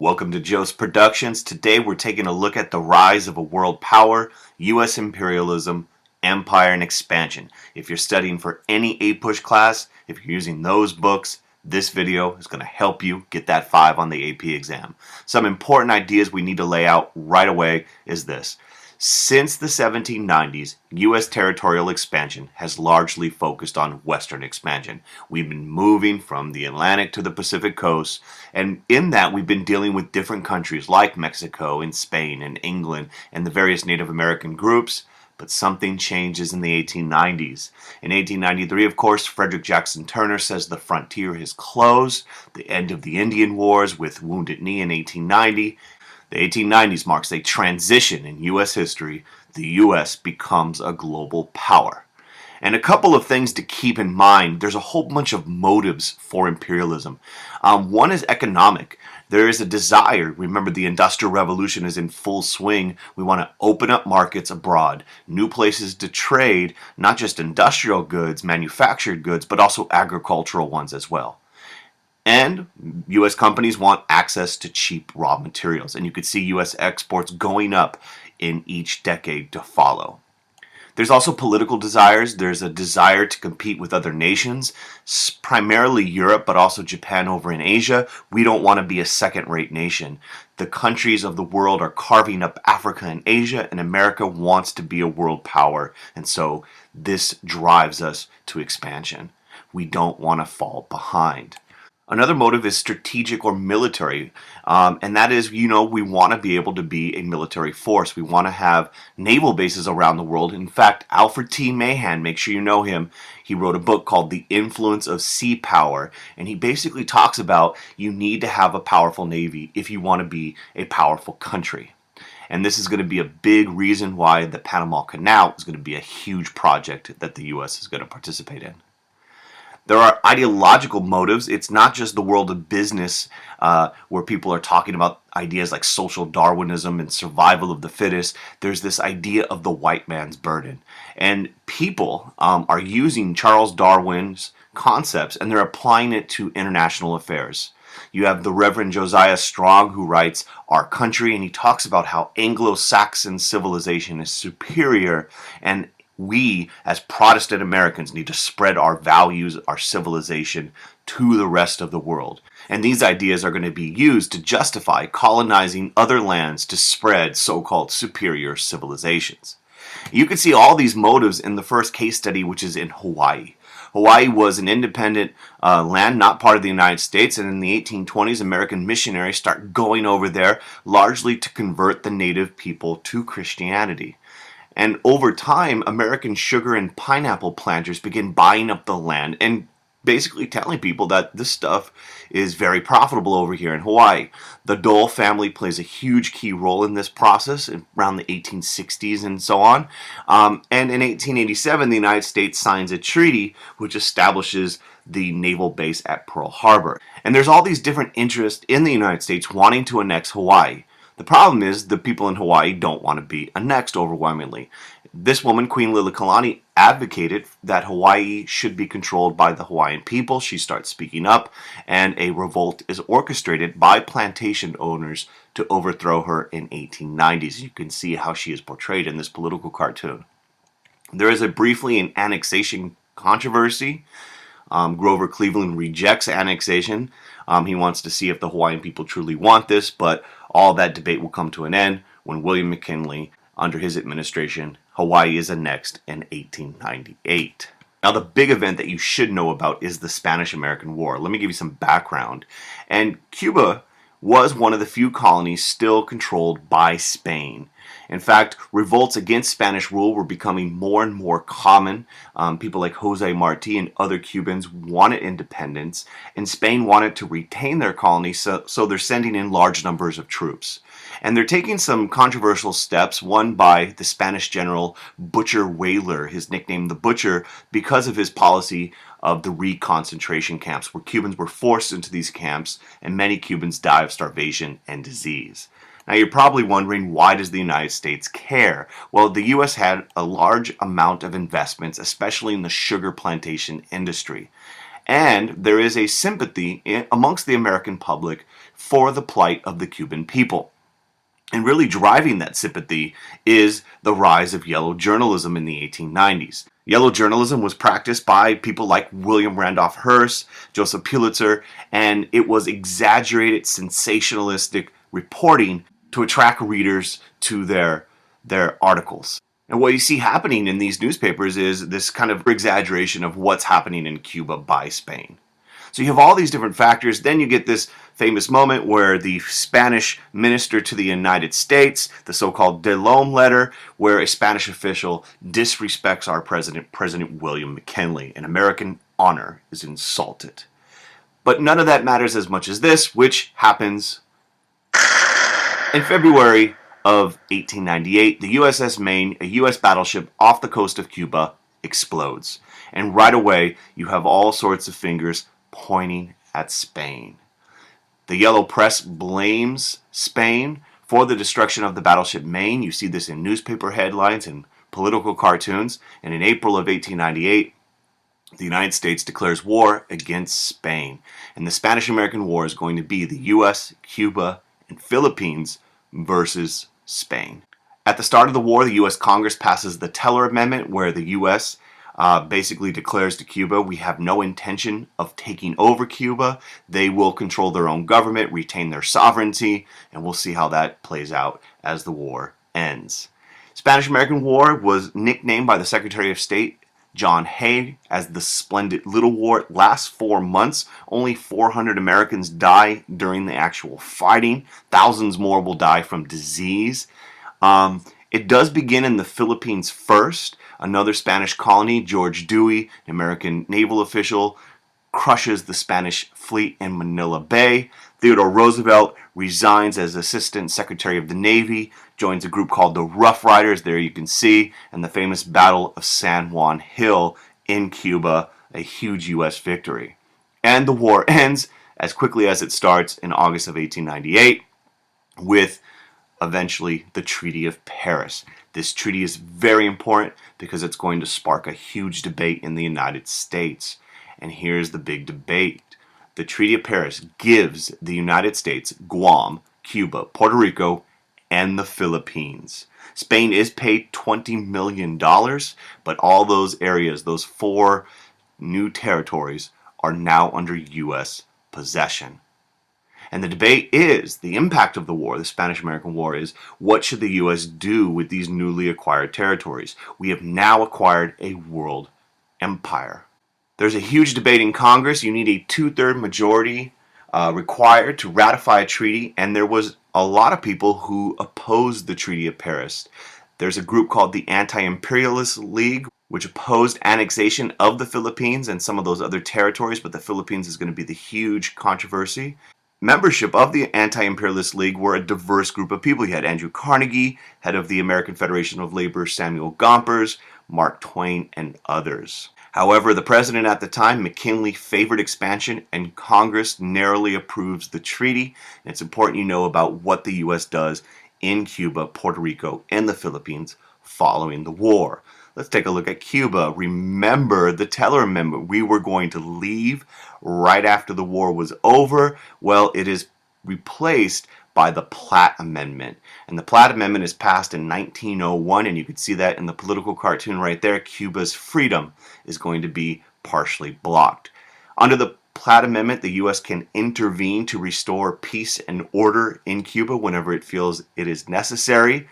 Welcome to Joe's Productions. Today we're taking a look at the rise of a world power, U.S. imperialism, empire, and expansion. If you're studying for any APUSH class, if you're using those books, this video is going to help you get that 5 on the AP exam. Some important ideas we need to lay out right away is this. Since the 1790s, U.S. territorial expansion has largely focused on Western expansion. We've been moving from the Atlantic to the Pacific coast, and in that we've been dealing with different countries like Mexico and Spain and England and the various Native American groups. But something changes in the 1890s. In 1893, of course, Frederick Jackson Turner says the frontier has closed, the end of the Indian Wars with Wounded Knee in 1890. The 1890s marks a transition in U.S. history. The U.S. becomes a global power. And a couple of things to keep in mind. There's a whole bunch of motives for imperialism. One is economic. There is a desire. Remember, the Industrial Revolution is in full swing. We want to open up markets abroad, new places to trade, not just industrial goods, manufactured goods, but also agricultural ones as well. And U.S. companies want access to cheap raw materials. And you could see U.S. exports going up in each decade to follow. There's also political desires. There's a desire to compete with other nations, primarily Europe, but also Japan over in Asia. We don't want to be a second-rate nation. The countries of the world are carving up Africa and Asia, and America wants to be a world power. And so this drives us to expansion. We don't want to fall behind. Another motive is strategic or military, and that is, we want to be able to be a military force. We want to have naval bases around the world. In fact, Alfred T. Mahan, make sure you know him, he wrote a book called The Influence of Sea Power, and he basically talks about you need to have a powerful navy if you want to be a powerful country. And this is going to be a big reason why the Panama Canal is going to be a huge project that the U.S. is going to participate in. There are ideological motives. It's not just the world of business where people are talking about ideas like social Darwinism and survival of the fittest. There's this idea of the white man's burden. And people are using Charles Darwin's concepts and they're applying it to international affairs. You have the Reverend Josiah Strong who writes Our Country, and he talks about how Anglo-Saxon civilization is superior, and we, as Protestant Americans, need to spread our values, our civilization, to the rest of the world. And these ideas are going to be used to justify colonizing other lands to spread so-called superior civilizations. You can see all these motives in the first case study, which is in Hawaii. Hawaii was an independent land, not part of the United States, and in the 1820s, American missionaries start going over there largely to convert the native people to Christianity. And over time, American sugar and pineapple planters begin buying up the land and basically telling people that this stuff is very profitable over here in Hawaii. The Dole family plays a huge key role in this process around the 1860s and so on. And in 1887, the United States signs a treaty which establishes the naval base at Pearl Harbor. And there's all these different interests in the United States wanting to annex Hawaii. The problem is the people in Hawaii don't want to be annexed overwhelmingly. This woman, Queen Liliuokalani, advocated that Hawaii should be controlled by the Hawaiian people. She starts speaking up, and a revolt is orchestrated by plantation owners to overthrow her in 1890s. You can see how she is portrayed in this political cartoon. There is briefly an annexation controversy. Grover Cleveland rejects annexation. He wants to see if the Hawaiian people truly want this, but all that debate will come to an end when William McKinley, under his administration, Hawaii is annexed in 1898. Now, the big event that you should know about is the Spanish-American War. Let me give you some background. And Cuba was one of the few colonies still controlled by Spain. In fact, revolts against Spanish rule were becoming more and more common. People like Jose Marti and other Cubans wanted independence, and Spain wanted to retain their colony, so they're sending in large numbers of troops. And they're taking some controversial steps, one by the Spanish general Butcher Weyler, his nickname the Butcher, because of his policy of the reconcentration camps, where Cubans were forced into these camps, and many Cubans die of starvation and disease. Now, you're probably wondering, why does the United States care? Well, the U.S. had a large amount of investments, especially in the sugar plantation industry. And there is a sympathy amongst the American public for the plight of the Cuban people. And really driving that sympathy is the rise of yellow journalism in the 1890s. Yellow journalism was practiced by people like William Randolph Hearst, Joseph Pulitzer, and it was exaggerated, sensationalistic reporting to attract readers to their articles. And what you see happening in these newspapers is this kind of exaggeration of what's happening in Cuba by Spain. So you have all these different factors. Then you get this famous moment where the Spanish minister to the United States, the so-called De Lome letter, where a Spanish official disrespects our president, President William McKinley, and American honor is insulted. But none of that matters as much as this, which happens in February of 1898. The USS Maine, a U.S. battleship off the coast of Cuba, explodes. And right away, you have all sorts of fingers pointing at Spain. The yellow press blames Spain for the destruction of the battleship Maine. You see this in newspaper headlines and political cartoons. And in April of 1898, the United States declares war against Spain. And the Spanish-American War is going to be the U.S., Cuba, and Philippines versus Spain. At the start of the war, the U.S. Congress passes the Teller Amendment, where the U.S. Basically declares to Cuba, we have no intention of taking over Cuba. They will control their own government, retain their sovereignty, and we'll see how that plays out as the war ends. Spanish-American War was nicknamed by the Secretary of State, John Hay, as the Splendid Little War. It lasts 4 months. Only 400 Americans die during the actual fighting. Thousands more will die from disease. It does begin in the Philippines first. Another Spanish colony, George Dewey, an American naval official, crushes the Spanish fleet in Manila Bay. Theodore Roosevelt resigns as Assistant Secretary of the Navy, joins a group called the Rough Riders, there you can see, and the famous Battle of San Juan Hill in Cuba, a huge U.S. victory. And the war ends as quickly as it starts in August of 1898 with eventually the Treaty of Paris. This treaty is very important because it's going to spark a huge debate in the United States. And here's the big debate. The Treaty of Paris gives the United States Guam, Cuba, Puerto Rico, and the Philippines. Spain is paid $20 million, but all those areas, those 4 new territories, are now under U.S. possession. And the debate is, the impact of the war, the Spanish-American War, is what should the U.S. do with these newly acquired territories? We have now acquired a world empire. There's a huge debate in Congress. You need a 2/3 majority required to ratify a treaty, and there was a lot of people who opposed the Treaty of Paris. There's a group called the Anti-Imperialist League, which opposed annexation of the Philippines and some of those other territories, but the Philippines is going to be the huge controversy. Membership of the Anti-Imperialist League were a diverse group of people. You had Andrew Carnegie, head of the American Federation of Labor, Samuel Gompers, Mark Twain, and others. However, the president at the time, McKinley, favored expansion, and Congress narrowly approves the treaty. And it's important you know about what the U.S. does in Cuba, Puerto Rico, and the Philippines following the war. Let's take a look at Cuba. Remember the Teller Amendment. We were going to leave right after the war was over. Well, it is replaced by the Platt Amendment. And the Platt Amendment is passed in 1901, and you can see that in the political cartoon right there. Cuba's freedom is going to be partially blocked. Under the Platt Amendment, the U.S. can intervene to restore peace and order in Cuba whenever it feels it is necessary.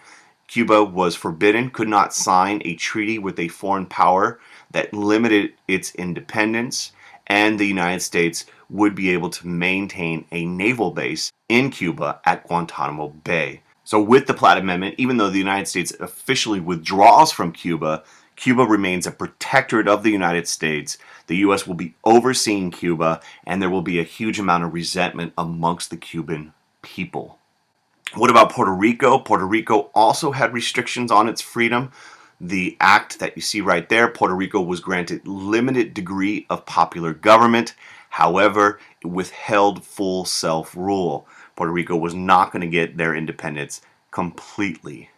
Cuba was forbidden, could not sign a treaty with a foreign power that limited its independence, and the United States would be able to maintain a naval base in Cuba at Guantanamo Bay. So with the Platt Amendment, even though the United States officially withdraws from Cuba, Cuba remains a protectorate of the United States. The U.S. will be overseeing Cuba, and there will be a huge amount of resentment amongst the Cuban people. What about Puerto Rico? Puerto Rico also had restrictions on its freedom. The act that you see right there, Puerto Rico was granted limited degree of popular government. However, it withheld full self-rule. Puerto Rico was not going to get their independence completely.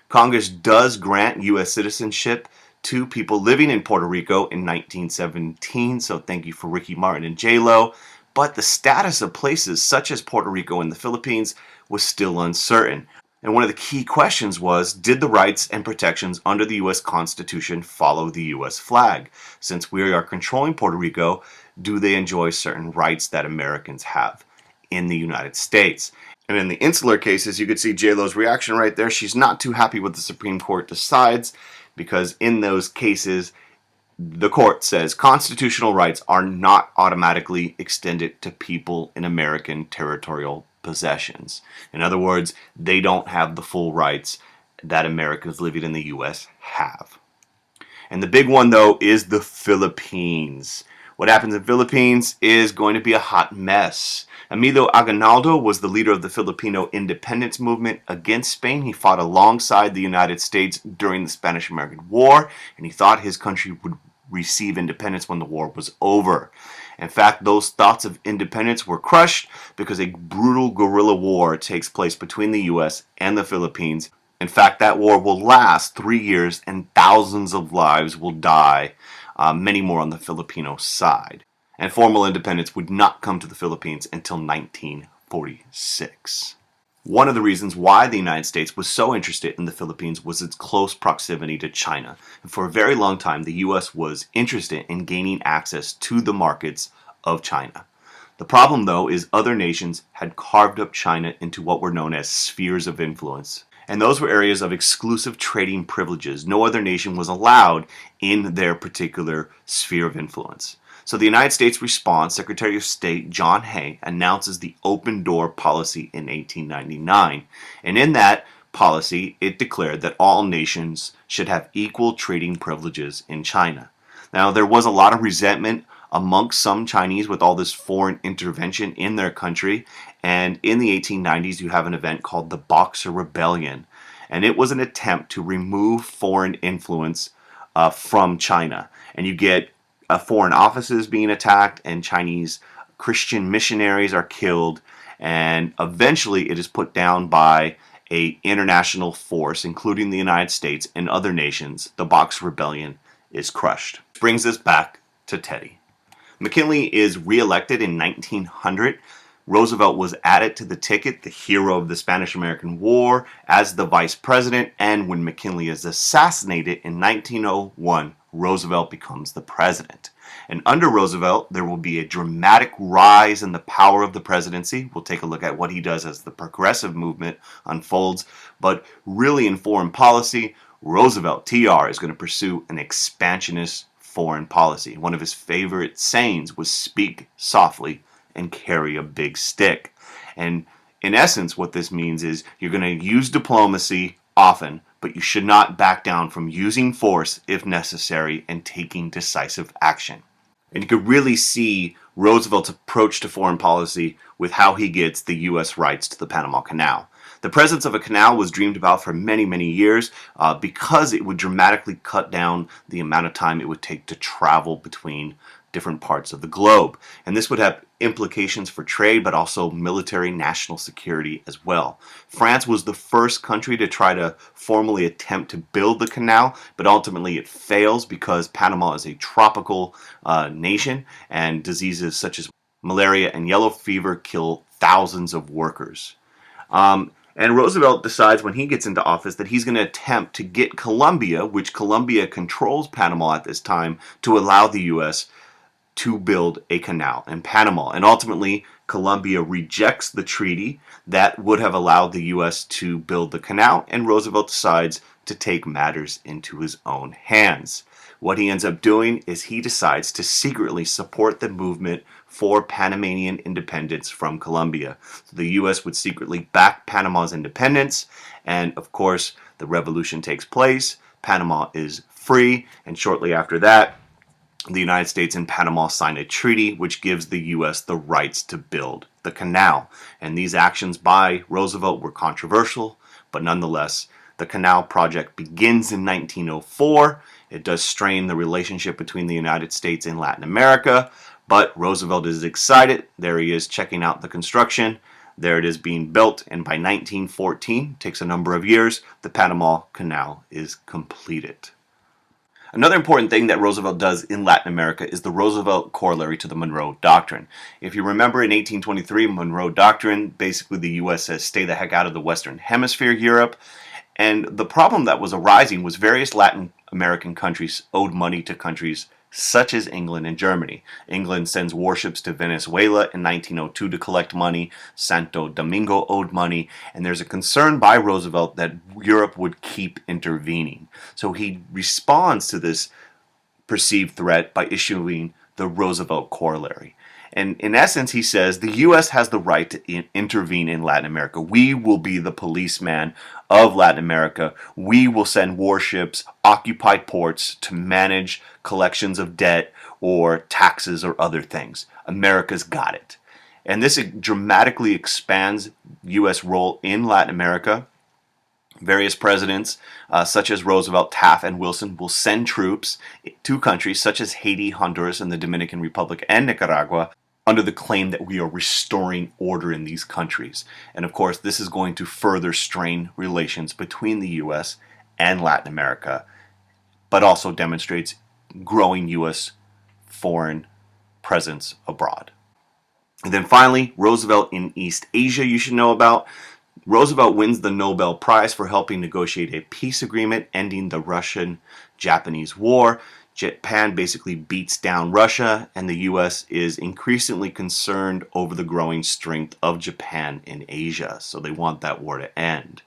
Congress does grant U.S. citizenship to people living in Puerto Rico in 1917. So thank you for Ricky Martin and J-Lo. But the status of places such as Puerto Rico and the Philippines was still uncertain. And one of the key questions was, did the rights and protections under the U.S. Constitution follow the U.S. flag? Since we are controlling Puerto Rico, do they enjoy certain rights that Americans have in the United States? And in the insular cases, you could see J-Lo's reaction right there. She's not too happy what the Supreme Court decides, because in those cases, the court says constitutional rights are not automatically extended to people in American territorial possessions. In other words, they don't have the full rights that Americans living in the U.S. have. And the big one, though, is the Philippines. What happens in the Philippines is going to be a hot mess. Emilio Aguinaldo was the leader of the Filipino independence movement against Spain. He fought alongside the United States during the Spanish-American War, and he thought his country would receive independence when the war was over. In fact, those thoughts of independence were crushed because a brutal guerrilla war takes place between the U.S. and the Philippines. In fact, that war will last 3 years and thousands of lives will die, many more on the Filipino side. And formal independence would not come to the Philippines until 1946. One of the reasons why the United States was so interested in the Philippines was its close proximity to China. And for a very long time, the U.S. was interested in gaining access to the markets of China. The problem, though, is other nations had carved up China into what were known as spheres of influence. And those were areas of exclusive trading privileges. No other nation was allowed in their particular sphere of influence. So the United States response, Secretary of State John Hay announces the open door policy in 1899. And in that policy, it declared that all nations should have equal trading privileges in China. Now, there was a lot of resentment amongst some Chinese with all this foreign intervention in their country. And in the 1890s, you have an event called the Boxer Rebellion. And it was an attempt to remove foreign influence from China. And you get foreign offices being attacked, and Chinese Christian missionaries are killed, and eventually it is put down by an international force, including the United States and other nations. The Boxer Rebellion is crushed. This brings us back to Teddy. McKinley is reelected in 1900. Roosevelt was added to the ticket, the hero of the Spanish-American War, as the vice president, and when McKinley is assassinated in 1901, Roosevelt becomes the president. And under Roosevelt, there will be a dramatic rise in the power of the presidency. We'll take a look at what he does as the progressive movement unfolds. But really in foreign policy, Roosevelt, TR, is going to pursue an expansionist foreign policy. One of his favorite sayings was speak softly and carry a big stick. And in essence, what this means is you're going to use diplomacy often, but you should not back down from using force if necessary and taking decisive action. And you could really see Roosevelt's approach to foreign policy with how he gets the U.S. rights to the Panama Canal. The presence of a canal was dreamed about for many, many years because it would dramatically cut down the amount of time it would take to travel between different parts of the globe. And this would have implications for trade, but also military national security as well. France was the first country to try to formally attempt to build the canal, but ultimately it fails because Panama is a tropical nation, and diseases such as malaria and yellow fever kill thousands of workers. And Roosevelt decides when he gets into office that he's going to attempt to get Colombia, which Colombia controls Panama at this time, to allow the U.S. to build a canal in Panama. And ultimately, Colombia rejects the treaty that would have allowed the U.S. to build the canal, and Roosevelt decides to take matters into his own hands. What he ends up doing is he decides to secretly support the movement for Panamanian independence from Colombia. So the U.S. would secretly back Panama's independence, and of course, the revolution takes place. Panama is free, and shortly after that, the United States and Panama sign a treaty which gives the U.S. the rights to build the canal. And these actions by Roosevelt were controversial, but nonetheless, the canal project begins in 1904. It does strain the relationship between the United States and Latin America, but Roosevelt is excited. There he is checking out the construction. There it is being built, and by 1914, takes a number of years, the Panama Canal is completed. Another important thing that Roosevelt does in Latin America is the Roosevelt Corollary to the Monroe Doctrine. If you remember in 1823, Monroe Doctrine, basically the U.S. says stay the heck out of the Western Hemisphere, Europe. And the problem that was arising was various Latin American countries owed money to countries such as England and Germany. England sends warships to Venezuela in 1902 to collect money. Santo Domingo owed money. And there's a concern by Roosevelt that Europe would keep intervening. So he responds to this perceived threat by issuing the Roosevelt Corollary. And in essence, he says the U.S. has the right to intervene in Latin America. We will be the policeman of Latin America. We will send warships, occupy ports to manage collections of debt or taxes or other things. America's got it. And this dramatically expands U.S. role in Latin America. Various presidents, such as Roosevelt, Taft, and Wilson, will send troops to countries such as Haiti, Honduras, and the Dominican Republic, and Nicaragua under the claim that we are restoring order in these countries. And of course, this is going to further strain relations between the U.S. and Latin America, but also demonstrates growing U.S. foreign presence abroad. And then finally, Roosevelt in East Asia you should know about. Roosevelt wins the Nobel Prize for helping negotiate a peace agreement ending the Russian-Japanese War. Japan basically beats down Russia, and the U.S. is increasingly concerned over the growing strength of Japan in Asia, so they want that war to end.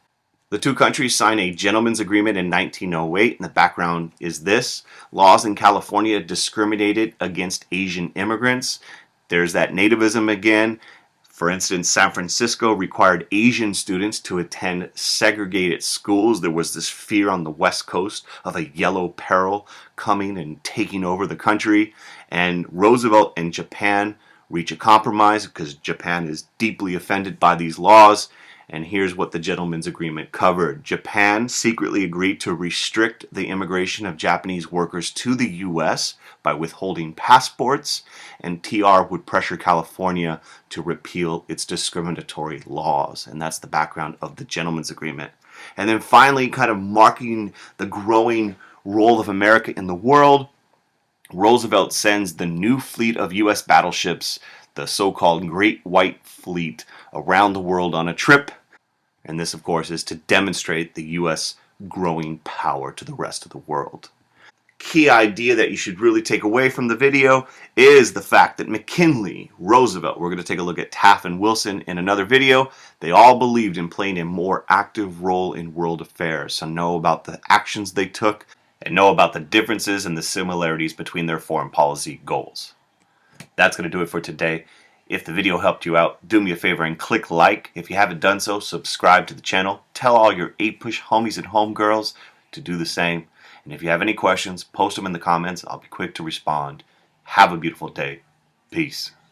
The two countries sign a gentleman's agreement in 1908, and the background is this. Laws in California discriminated against Asian immigrants. There's that nativism again. For instance, San Francisco required Asian students to attend segregated schools. There was this fear on the West Coast of a yellow peril coming and taking over the country. And Roosevelt and Japan reach a compromise because Japan is deeply offended by these laws. And here's what the gentleman's agreement covered. Japan secretly agreed to restrict the immigration of Japanese workers to the U.S. by withholding passports, and TR would pressure California to repeal its discriminatory laws. And that's the background of the gentleman's agreement. And then finally, kind of marking the growing role of America in the world, Roosevelt sends the new fleet of U.S. battleships, the so-called Great White Fleet, around the world on a trip. And this, of course, is to demonstrate the U.S. growing power to the rest of the world. Key idea that you should really take away from the video is the fact that McKinley, Roosevelt, we're going to take a look at Taft and Wilson in another video, they all believed in playing a more active role in world affairs. So know about the actions they took and know about the differences and the similarities between their foreign policy goals. That's going to do it for today. If the video helped you out, do me a favor and click like. If you haven't done so, subscribe to the channel. Tell all your APUSH homies and homegirls to do the same. And if you have any questions, post them in the comments. I'll be quick to respond. Have a beautiful day. Peace.